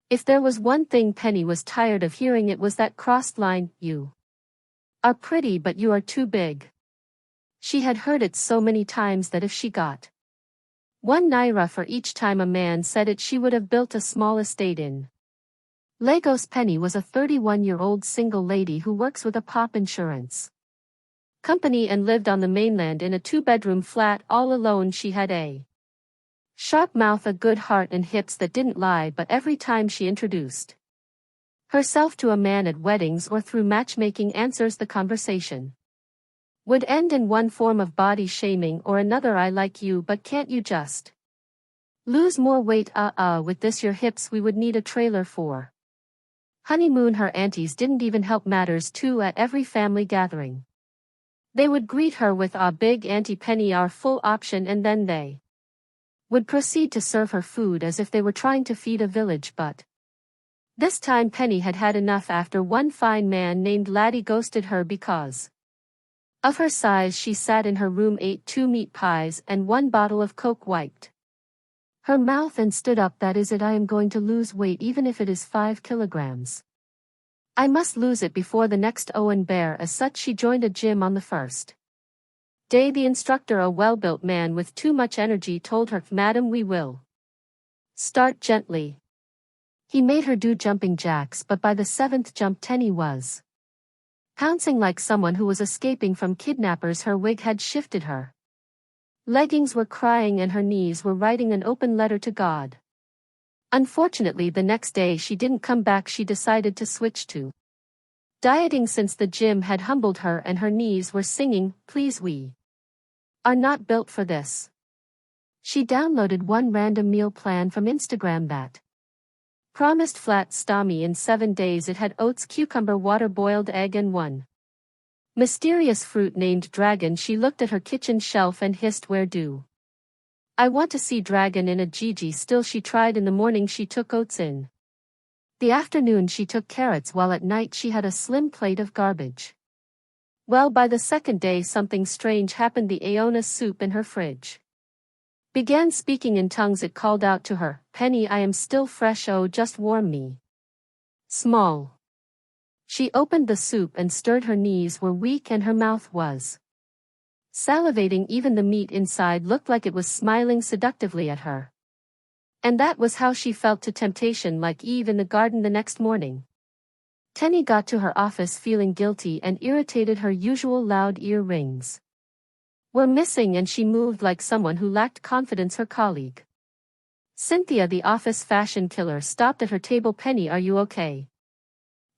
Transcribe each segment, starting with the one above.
If there was one thing Penny was tired of hearing, it was that crossed line, "You are pretty but you are too big." She had heard it so many times that if she got 1 naira for each time a man said it, she would have built a small estate in Lagos. Penny was a 31-year-old single lady who works with a pop insurance company and lived on the mainland in a 2-bedroom flat all alone. She had a sharp mouth, a good heart, and hips that didn't lie, but every time she introduced herself to a man at weddings or through matchmaking answers, the conversation would end in one form of body shaming or another. "I like you, but can't you just lose more weight? With this your hips we would need a trailer for honeymoon." Her aunties didn't even help matters too. At every family gathering, they would greet her with "Big Auntie Penny, our full option," and then they would proceed to serve her food as if they were trying to feed a village. But this time Penny had had enough after one fine man named Laddie ghosted her because of her size. She sat in her room, ate 2 meat pies and 1 bottle of Coke, wiped her mouth and stood up. "That is it. I am going to lose weight, even if it is 5 kilograms. I must lose it before the next Owen Bear." As such, she joined a gym on the first day. The instructor, a well-built man with too much energy, told her, "Madam, we will start gently." He made her do jumping jacks, but by the 7th jump Penny was pouncing like someone who was escaping from kidnappers. Her wig had shifted, her leggings were crying, and her knees were writing an open letter to God. Unfortunately, the next day she didn't come back. She decided to switch to dieting since the gym had humbled her and her knees were singing, "Please, we are not built for this." She downloaded one random meal plan from Instagram that promised flat stomach in 7 days. It had oats, cucumber, water, boiled egg, and one mysterious fruit named dragon. She looked at her kitchen shelf and hissed, "Where do I want to see dragon in a Gigi?" Still, she tried. In the morning she took oats, in the afternoon she took carrots, while at night she had a slim plate of garbage. Well, by the 2nd day something strange happened. The Aona soup in her fridge began speaking in tongues. It called out to her, "Penny, I am still fresh. Oh, just warm me small." She opened the soup and stirred. Her knees were weak and her mouth was salivating. Even the meat inside looked like it was smiling seductively at her. And that was how she felt to temptation, like Eve in the garden. The next morning, Penny got to her office feeling guilty and irritated. Her usual loud earrings were missing and she moved like someone who lacked confidence. Her colleague, Cynthia, the office fashion killer, stopped at her table. "Penny, are you okay?"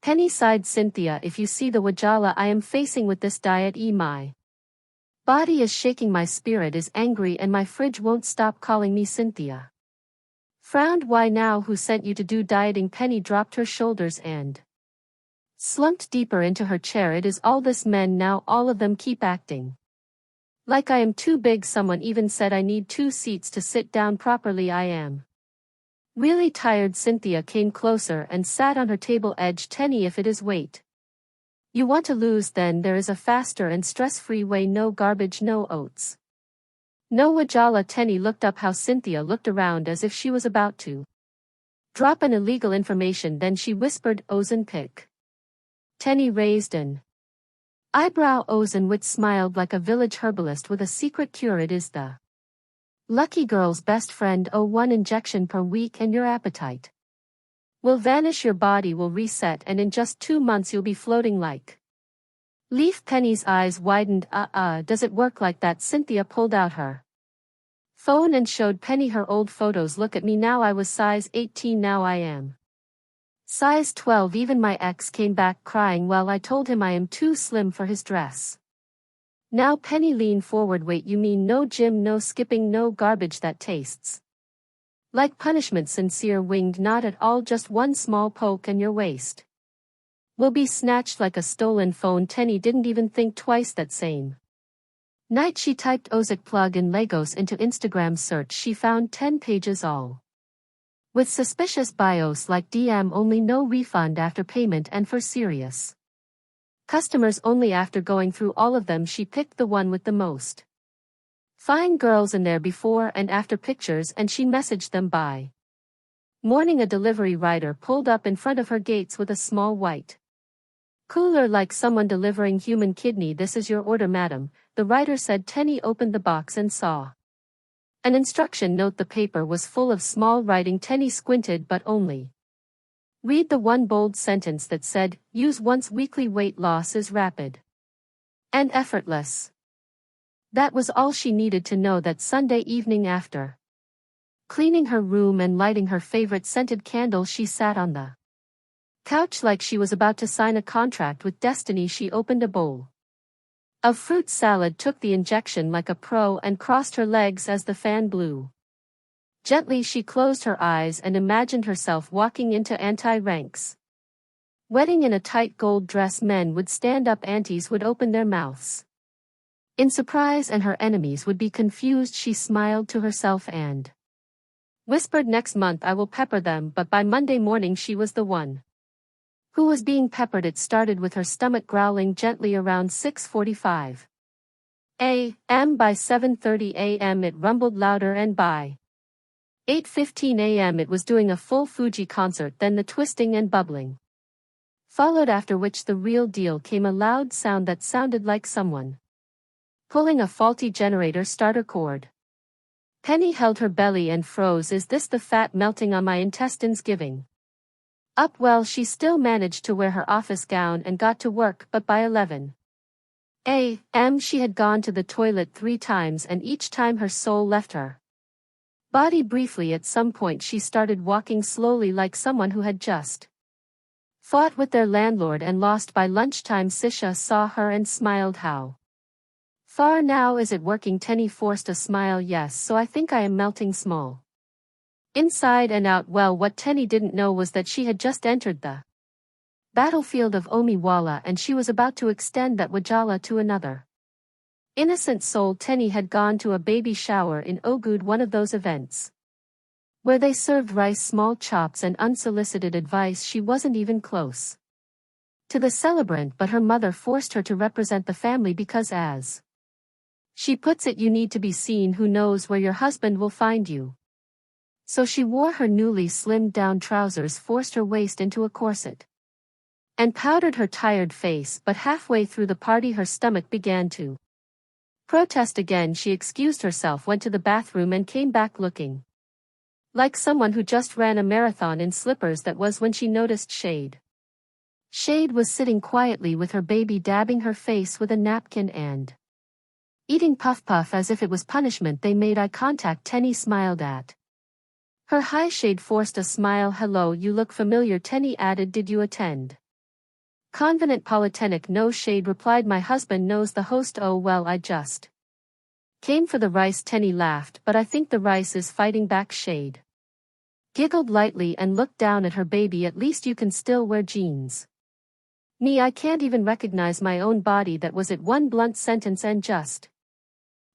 Penny sighed. "Cynthia, if you see the wajala I am facing with this diet, my body is shaking, my spirit is angry, and my fridge won't stop calling me." Cynthia frowned. "Why now? Who sent you to do dieting?" Penny dropped her shoulders and slumped deeper into her chair. "It is all this men now, all of them keep acting like I am too big. Someone even said I need 2 seats to sit down properly. I am really tired." Cynthia came closer and sat on her table edge. "Penny, if it is weight you want to lose, then there is a faster and stress-free way. No garbage, no oats, no wajala." Penny looked up. How Cynthia looked around as if she was about to drop an illegal information. Then she whispered, "Ozempic." Penny raised an eyebrow. Ozempic smiled like a village herbalist with a secret cure. "It is the lucky girl's best friend. Oh, 1 injection per week and your appetite will vanish, your body will reset, and in just 2 months you'll be floating like leaf." Penny's eyes widened. Does it work like that?" Cynthia pulled out her phone and showed Penny her old photos. "Look at me now. I was size 18, now I am size 12. Even my ex came back crying while I told him I am too slim for his dress." Now Penny leaned forward. "Wait, you mean no gym, no skipping, no garbage? That tastes like punishment." Sincere winged, "Not at all, just 1 small poke and your waist will be snatched like a stolen phone." Penny didn't even think twice. That same night she typed Ozek plug in Lagos into Instagram search. She found 10 pages all with suspicious bios like DM only, no refund after payment, and for serious customers only. After going through all of them, she picked the one with the most fine girls in there before and after pictures, and she messaged them by Morning, a delivery rider pulled up in front of her gates with a small white cooler like someone delivering human kidney. "This is your order, madam," the rider said. Tenny opened the box and saw an instruction note. The paper was full of small writing. Tenny squinted but only read the one bold sentence that said, "Use once weekly. Weight loss is rapid and effortless." That was all she needed to know that Sunday evening. After cleaning her room and lighting her favorite scented candle, she sat on the couch like she was about to sign a contract with destiny. She opened a bowl of fruit salad, took the injection like a pro, and crossed her legs as the fan blew. Gently she closed her eyes and imagined herself walking into anti-ranks wedding in a tight gold dress. Men would stand up, aunties would open their mouths in surprise, and her enemies would be confused. She smiled to herself and whispered, "Next month I will pepper them." But by Monday morning she was the one who was being peppered. It started with her stomach growling gently around 6:45 a.m. By 7:30 a.m. it rumbled louder, and by 8:15 a.m. it was doing a full Fuji concert. Then the twisting and bubbling followed, after which the real deal came, a loud sound that sounded like someone pulling a faulty generator starter cord. Penny held her belly and froze. Is this the fat melting on my intestines giving up? Well, she still managed to wear her office gown and got to work, but by 11 a.m. she had gone to the toilet 3 times, and each time her soul left her body briefly. At some point she started walking slowly like someone who had just fought with their landlord and lost. By lunchtime Sisha saw her and smiled. "How far now is it working?" Tenny forced a smile. "Yes, so I think I am melting small inside and out." Well, what Tenny didn't know was that she had just entered the battlefield of Omiwala, and she was about to extend that Wajala to another innocent soul. Tenny had gone to a baby shower in Ogud, one of those events where they served rice, small chops, and unsolicited advice. She wasn't even close to the celebrant, but her mother forced her to represent the family because, as she puts it, "You need to be seen. Who knows where your husband will find you?" So she wore her newly slimmed down trousers, forced her waist into a corset, and powdered her tired face. But halfway through the party her stomach began to protest again. She excused herself, went to the bathroom, and came back looking like someone who just ran a marathon in slippers. That was when she noticed Shade. Shade was sitting quietly with her baby, dabbing her face with a napkin and eating puff puff as if it was punishment. They made eye contact. Tenny smiled at her. Hi. Shade forced a smile. "Hello, you look familiar." Tenny added, "Did you attend Convent Polytechnic?" "No," Shade replied, "my husband knows the host." "Oh well, I just came for the rice." Tenny laughed, "But I think the rice is fighting back." Shade giggled lightly and looked down at her baby. "At least you can still wear jeans. Me, I can't even recognize my own body." That was it, one blunt sentence, and just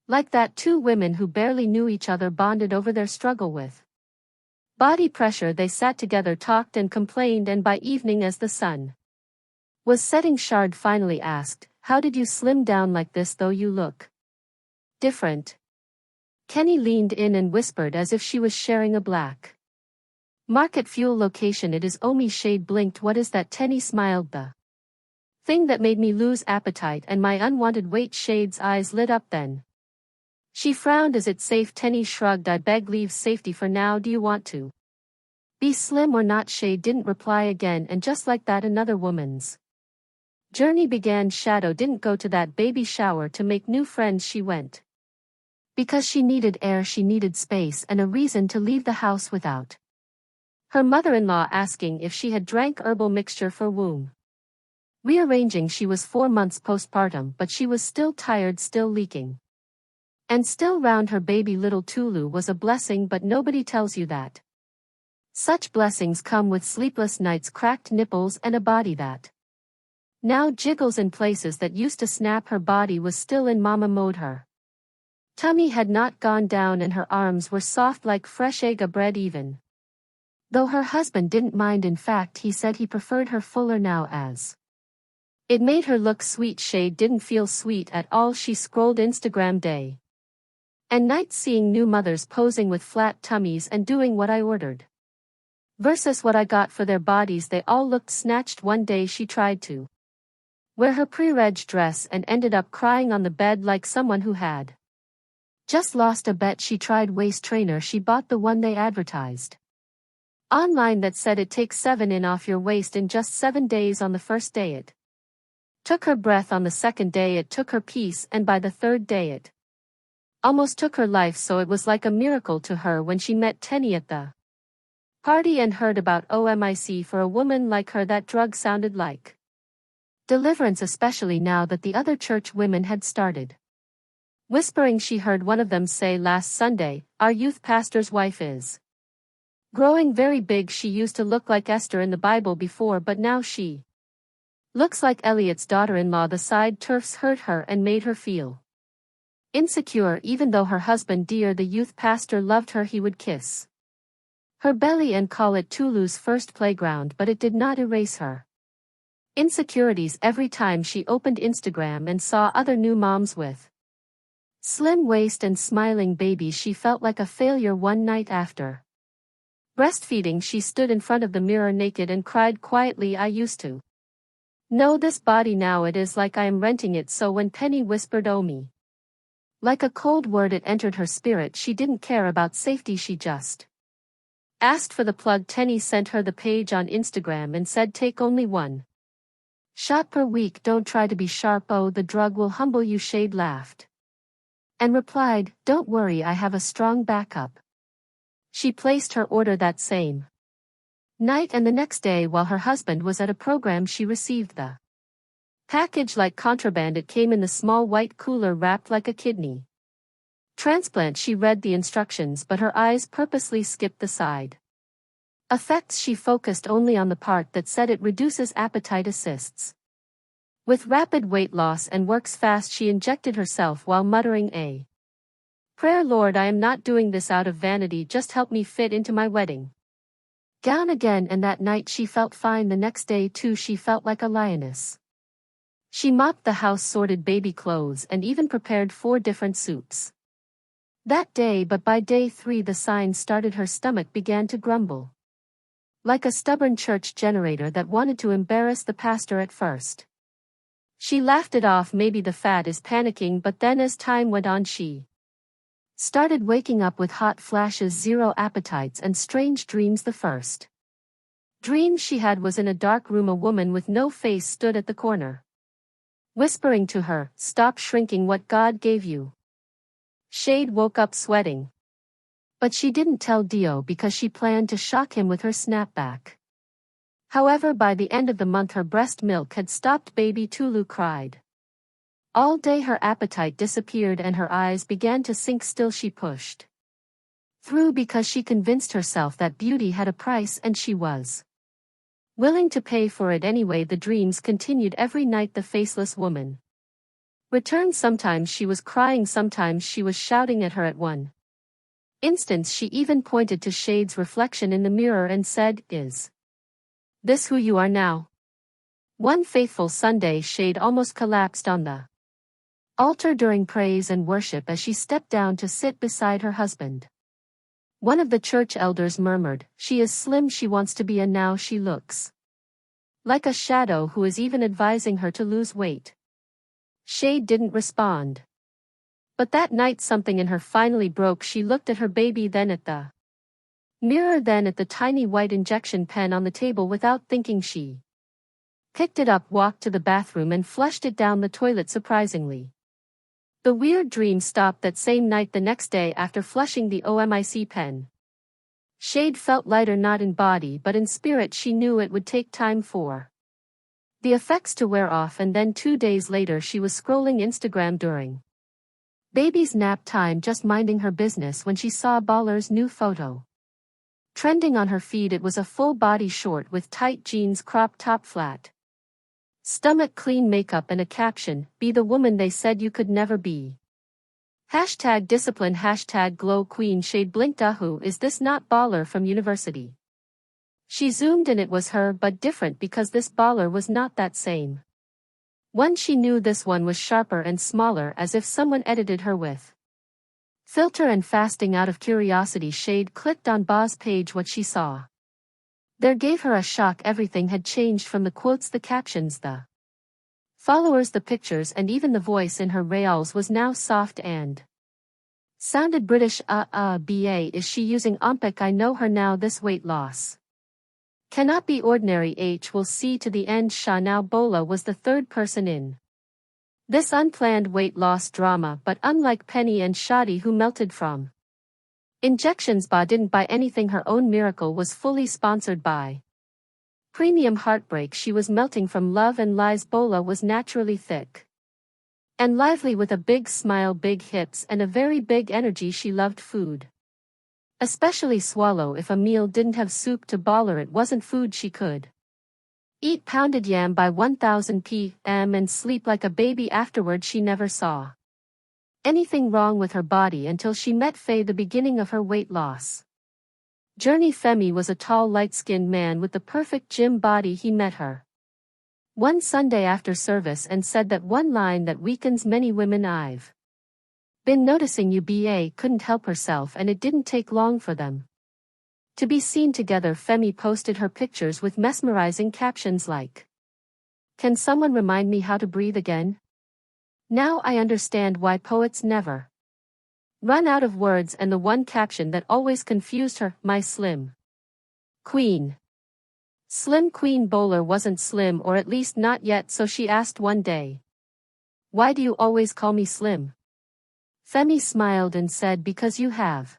like that, 2 women who barely knew each other bonded over their struggle with body pressure. They sat together, talked and complained, and by evening, as the sun was setting, Shard finally asked, "How did you slim down like this, though you look different?" Kenny leaned in and whispered as if she was sharing a black market fuel location. "It is Omi." Shade blinked. "What is that?" Tenny smiled. "The thing that made me lose appetite and my unwanted weight." Shade's eyes lit up. Then she frowned. "Is it safe?" Tenny shrugged. "I beg leave, safety for now. Do you want to be slim or not?" Shade didn't reply again, and just like that another woman's journey began. Shadow didn't go to that baby shower to make new friends. She went because she needed air, she needed space, and a reason to leave the house without her mother-in-law asking if she had drank herbal mixture for womb rearranging. She was 4 months postpartum, but she was still tired, still leaking, and still round. Her baby little Tulu was a blessing, but nobody tells you that such blessings come with sleepless nights, cracked nipples, and a body that now jiggles in places that used to snap. Her body was still in mama mode. Her tummy had not gone down, and her arms were soft like fresh egg bread, even though her husband didn't mind. In fact, he said he preferred her fuller now, as it made her look sweet. Shade didn't feel sweet at all. She scrolled Instagram day and night, seeing new mothers posing with flat tummies and doing what I ordered. Versus what I got for their bodies. They all looked snatched. One day she tried to wear her pre-reg dress and ended up crying on the bed like someone who had just lost a bet. She tried waist trainer. She bought the one they advertised online that said it takes 7 in off your waist in just 7 days. On the first day it took her breath, on the second day it took her peace, and by the third day it almost took her life. So it was like a miracle to her when she met Tenny at the party and heard about OMIC. For a woman like her, that drug sounded like deliverance, especially now that the other church women had started whispering. She heard one of them say last Sunday, "Our youth pastor's wife is growing very big. She used to look like Esther in the Bible before, but now she looks like Elliot's daughter-in-law." The side turfs hurt her and made her feel insecure. Even though her husband, dear the youth pastor, loved her, he would kiss her belly and call it Tulu's first playground, but it did not erase her insecurities. Every time she opened Instagram and saw other new moms with slim waist and smiling babies, she felt like a failure. One night after breastfeeding, she stood in front of the mirror naked and cried quietly, "I used to know this body, now it is like I am renting it." So when Penny whispered "Oh me," like a cold word, it entered her spirit. She didn't care about safety, she just asked for the plug. Tenny sent her the page on Instagram and said, "Take only 1 shot per week. Don't try to be sharp. Oh, the drug will humble you." Shade laughed and replied, "Don't worry, I have a strong backup." She placed her order that same night, and the next day while her husband was at a program she received the package like contraband. It came in the small white cooler wrapped like a kidney transplant. She read the instructions, but her eyes purposely skipped the side effects. She focused only on the part that said it reduces appetite, assists with rapid weight loss, and works fast. She injected herself while muttering a prayer, "Lord, I am not doing this out of vanity, just help me fit into my wedding gown again." And that night she felt fine. The next day too she felt like a lioness. She mopped the house, sorted baby clothes, and even prepared 4 different soups that day. But by day 3 the signs started. Her stomach began to grumble like a stubborn church generator that wanted to embarrass the pastor. At first she laughed it off, maybe the fat is panicking, but then as time went on she started waking up with hot flashes, zero appetites, and strange dreams. The first dream she had was in a dark room. A woman with no face stood at the corner, whispering to her, "Stop shrinking, what God gave you." Shade woke up sweating. But she didn't tell Dio because she planned to shock him with her snapback. However, by the end of the month her breast milk had stopped. Baby Tulu cried all day. Her appetite disappeared and her eyes began to sink. Still she pushed through because she convinced herself that beauty had a price and she was willing to pay for it anyway. The dreams continued every night. The faceless woman returned. Sometimes she was crying, sometimes she was shouting at her. At one instance she even pointed to Shade's reflection in the mirror and said, "Is this who you are now?" One faithful Sunday Shade almost collapsed on the altar during praise and worship as she stepped down to sit beside her husband. One of the church elders murmured, "She is slim, she wants to be, and now she looks like a shadow who is even advising her to lose weight." Shade didn't respond. But that night something in her finally broke. She looked at her baby, then at the mirror, then at the tiny white injection pen on the table. Without thinking she picked it up, walked to the bathroom and flushed it down the toilet. Surprisingly, the weird dream stopped that same night. The next day after flushing the OMIC pen, Shade felt lighter, not in body but in spirit. She knew it would take time for the effects to wear off, and then 2 days later she was scrolling Instagram during baby's nap time, just minding her business, when she saw Baller's new photo trending on her feed. It was a full body short with tight jeans, crop top, flat stomach, clean makeup, and a caption, "Be the woman they said you could never be. Hashtag discipline, hashtag glow queen." Shade blinked. Who is this? Not Baller from university. She zoomed in. It was her, but different, because this Baller was not that same one. She knew this one was sharper and smaller, as if someone edited her with filter and fasting. Out of curiosity Shade clicked on Ba's page. What she saw There gave her a shock. Everything had changed, from the quotes, the captions, the followers, the pictures, and even the voice in her reels was now soft and sounded British. Ba, is she using Ompic? I know her now. This weight loss cannot be ordinary. Will see to the end. Shah. Now Bola was the third person in this unplanned weight loss drama, but unlike Penny and Shadi, who melted from injections, Ba didn't buy anything. Her own miracle was fully sponsored by premium heartbreak. She was melting from love and lies. Bola was naturally thick and lively, with a big smile, big hips, and a very big energy. She loved food, especially swallow. If a meal didn't have soup to Baller, it wasn't food. She could eat pounded yam by 1000 p.m. and sleep like a baby afterward. She never saw anything wrong with her body until she met Faye, the beginning of her weight loss journey. Femi was a tall, light-skinned man with the perfect gym body. He met her one Sunday after service and said that one line that weakens many women: "I've been noticing you." Ba couldn't help herself, and it didn't take long for them to be seen together. Femi posted her pictures with mesmerizing captions like, "Can someone remind me how to breathe again? Now I understand why poets never run out of words," and the one caption that always confused her: "My slim queen." Slim Queen. Bowler wasn't slim, or at least not yet, so she asked one day, "Why do you always call me slim?" Femi smiled and said, "Because you have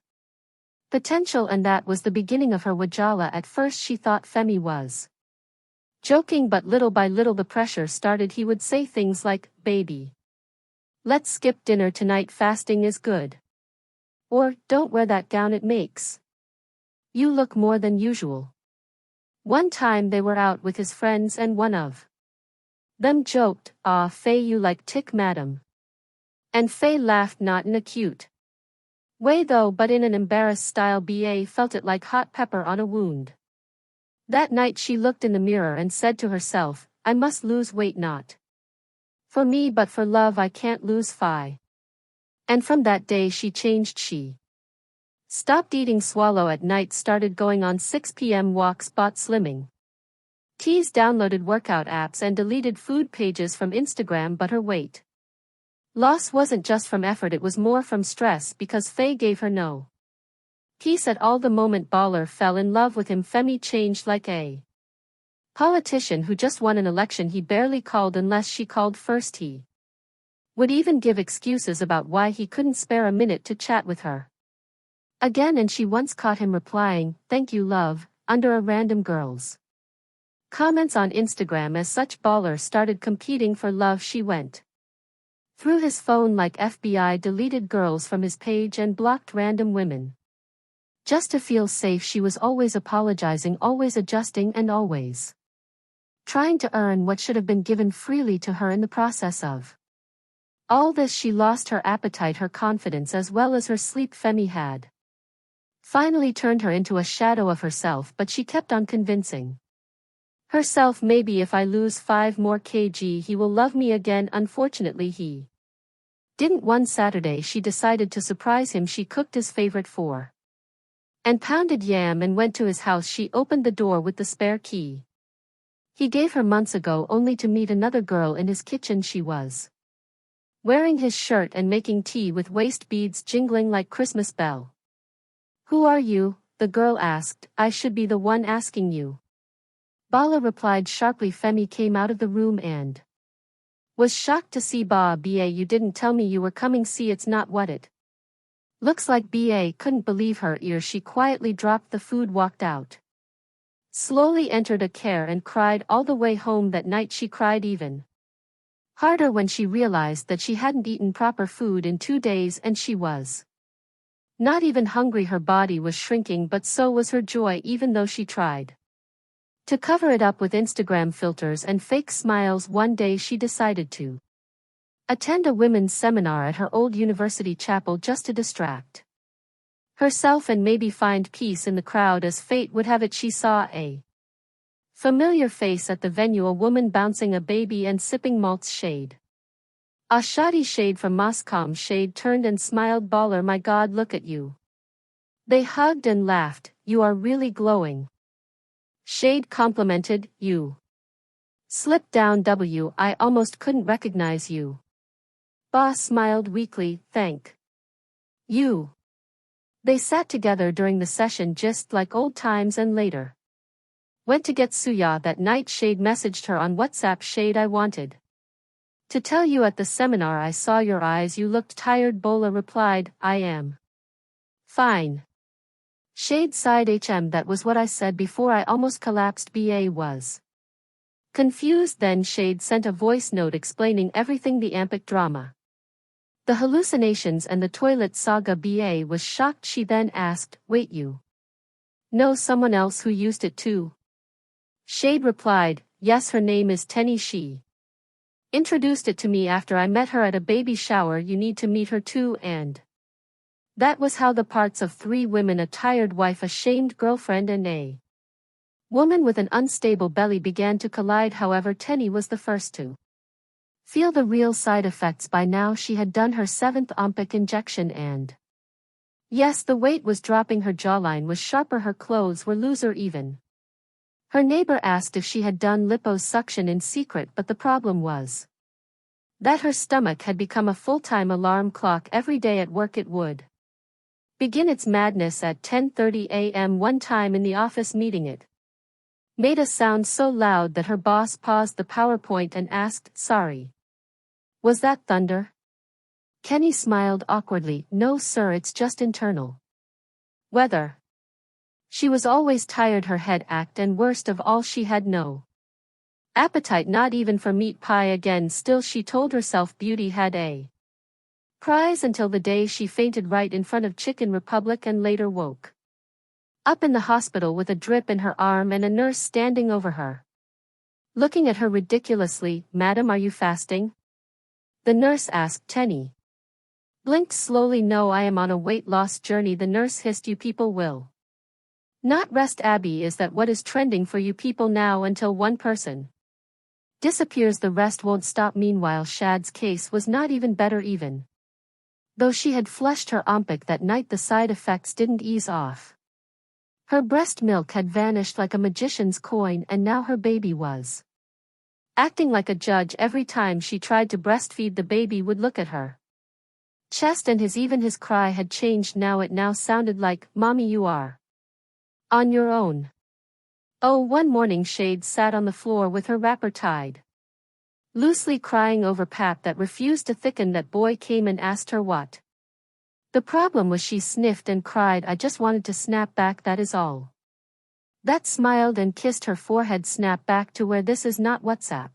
potential." And that was the beginning of her Wajala. At first she thought Femi was joking, but little by little the pressure started. He would say things like, "Baby, let's skip dinner tonight, fasting is good." Or, "Don't wear that gown, it makes you look more than usual." One time they were out with his friends and one of them joked, "Ah, Faye, you like tick, madam." And Faye laughed, not in a cute way though, but in an embarrassed style. Ba felt it like hot pepper on a wound. That night she looked in the mirror and said to herself, "I must lose weight, not for me but for love. I can't lose Fi." And from that day she changed. She stopped eating swallow at night, started going on 6 p.m. walks, bought slimming teas, downloaded workout apps, and deleted food pages from Instagram. But her weight loss wasn't just from effort, it was more from stress, because Faye gave her no peace at all. The moment Baller fell in love with him, Femi changed like a politician who just won an election. He barely called unless she called first. He would even give excuses about why he couldn't spare a minute to chat with her again, and she once caught him replying, "Thank you, love," under a random girl's comments on Instagram. As such, Baller started competing for love. She went through his phone like FBI, deleted girls from his page and blocked random women just to feel safe. She was always apologizing, always adjusting, and always trying to earn what should have been given freely to her. In the process of all this, she lost her appetite, her confidence, as well as her sleep. Femi had finally turned her into a shadow of herself, but she kept on convincing herself, "Maybe if I lose 5 more kg he will love me again." Unfortunately he didn't. One Saturday she decided to surprise him. She cooked his favorite 4 and pounded yam and went to his house. She opened the door with the spare key he gave her months ago, only to meet another girl in his kitchen. She was wearing his shirt and making tea with waist beads jingling like Christmas bell. "Who are you?" the girl asked. "I should be the one asking you." Bala replied sharply. Femi came out of the room and was shocked to see Ba. "You didn't tell me you were coming. See, it's not what it looks like." Ba couldn't believe her ears. She quietly dropped the food, walked out, slowly entered a car, and cried all the way home. That night she cried even harder when she realized that she hadn't eaten proper food in 2 days, and she was not even hungry. Her body was shrinking, but so was her joy. Even though she tried to cover it up with Instagram filters and fake smiles, one day she decided to attend a women's seminar at her old university chapel just to distract herself and maybe find peace in the crowd. As fate would have it, she saw a familiar face at the venue, a woman bouncing a baby and sipping malt's shade. A shoddy shade from Moscow. Shade turned and smiled. "Baller, my God, look at you." They hugged and laughed. "You are really glowing." Shade complimented, you. Slip down W, I almost couldn't recognize you. Boss smiled weakly, thank you. They sat together during the session just like old times and later. Went to get suya that night. Shade messaged her on WhatsApp. Shade, I wanted to tell you at the seminar I saw your eyes, you looked tired. Bola replied, I am fine. Shade sighed, that was what I said before I almost collapsed. BA was confused. Then Shade sent a voice note explaining everything, the Ampic drama, the hallucinations and the toilet saga. BA was shocked. She then asked, wait, you know someone else who used it too? Shade replied, yes, her name is Tenny. She introduced it to me after I met her at a baby shower. You need to meet her too. And that was how the parts of three women, a tired wife, a shamed girlfriend and a woman with an unstable belly, began to collide. However, Tenny was the first to feel the real side effects. By now she had done her 7th Ompic injection and yes, the weight was dropping, her jawline was sharper, her clothes were looser. Even her neighbor asked if she had done liposuction in secret, but the problem was that her stomach had become a full-time alarm clock. Every day at work it would begin its madness at 10:30 a.m. One time in the office meeting, it made a sound so loud that her boss paused the PowerPoint and asked, sorry, was that thunder? Kenny smiled awkwardly, no sir, it's just internal weather. She was always tired, her head ached, and worst of all, she had no appetite, not even for meat pie. Again, still she told herself beauty had a prize, until the day she fainted right in front of Chicken Republic and later woke up in the hospital with a drip in her arm and a nurse standing over her, looking at her ridiculously. Madam, are you fasting? The nurse asked. Tenny blinked slowly. No, I am on a weight loss journey. The nurse hissed. You people will not rest. Abby, is that what is trending for you people now? Until one person disappears, the rest won't stop. Meanwhile, Shad's case was not even better. Even though she had flushed her Ompic that night, the side effects didn't ease off. Her breast milk had vanished like a magician's coin, and now her baby was acting like a judge. Every time she tried to breastfeed, the baby would look at her chest, and even his cry had changed. It now sounded like, Mommy, you are on your own. Oh, one morning Shade sat on the floor with her wrapper tied loosely, crying over pap that refused to thicken. That boy came and asked her what the problem was. She sniffed and cried, I just wanted to snap back, that is all. That smiled and kissed her forehead. Snap back to where? This is not WhatsApp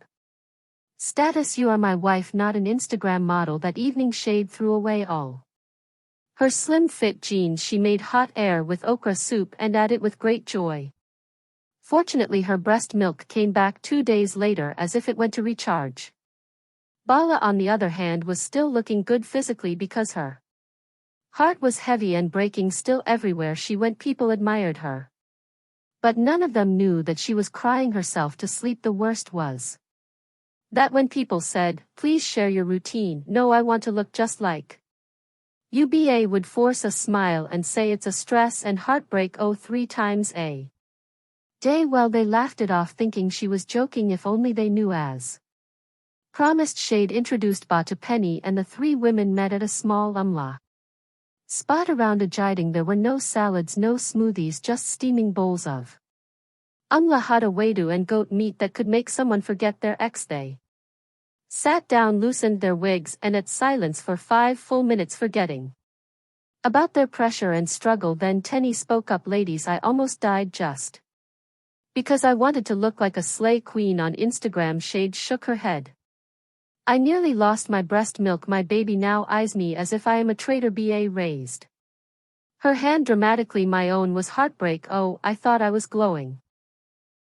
status. You are my wife, not an Instagram model. That evening Shade threw away all her slim fit jeans. She made hot air with okra soup and ate it with great joy. Fortunately, her breast milk came back 2 days later as if it went to recharge. Bala, on the other hand, was still looking good physically because her heart was heavy and breaking. Still, everywhere she went, people admired her. But none of them knew that she was crying herself to sleep. The worst was that when people said, please share your routine, no, I want to look just like UBA, would force a smile and say it's a stress and heartbreak, 3 times a day. Well, they laughed it off, thinking she was joking. If only they knew. As promised, Shade introduced Ba to Penny, and the 3 women met at a small spot around a jiding. There were no salads, no smoothies, just steaming bowls of hada wadu and goat meat that could make someone forget their ex. They sat down, loosened their wigs, and ate silence for 5 full minutes, forgetting about their pressure and struggle. Then Tenny spoke up, ladies, I almost died just because I wanted to look like a slay queen on Instagram. Shade shook her head. I nearly lost my breast milk. My baby now eyes me as if I am a traitor. BA raised her hand dramatically. My own was heartbreak. Oh, I thought I was glowing.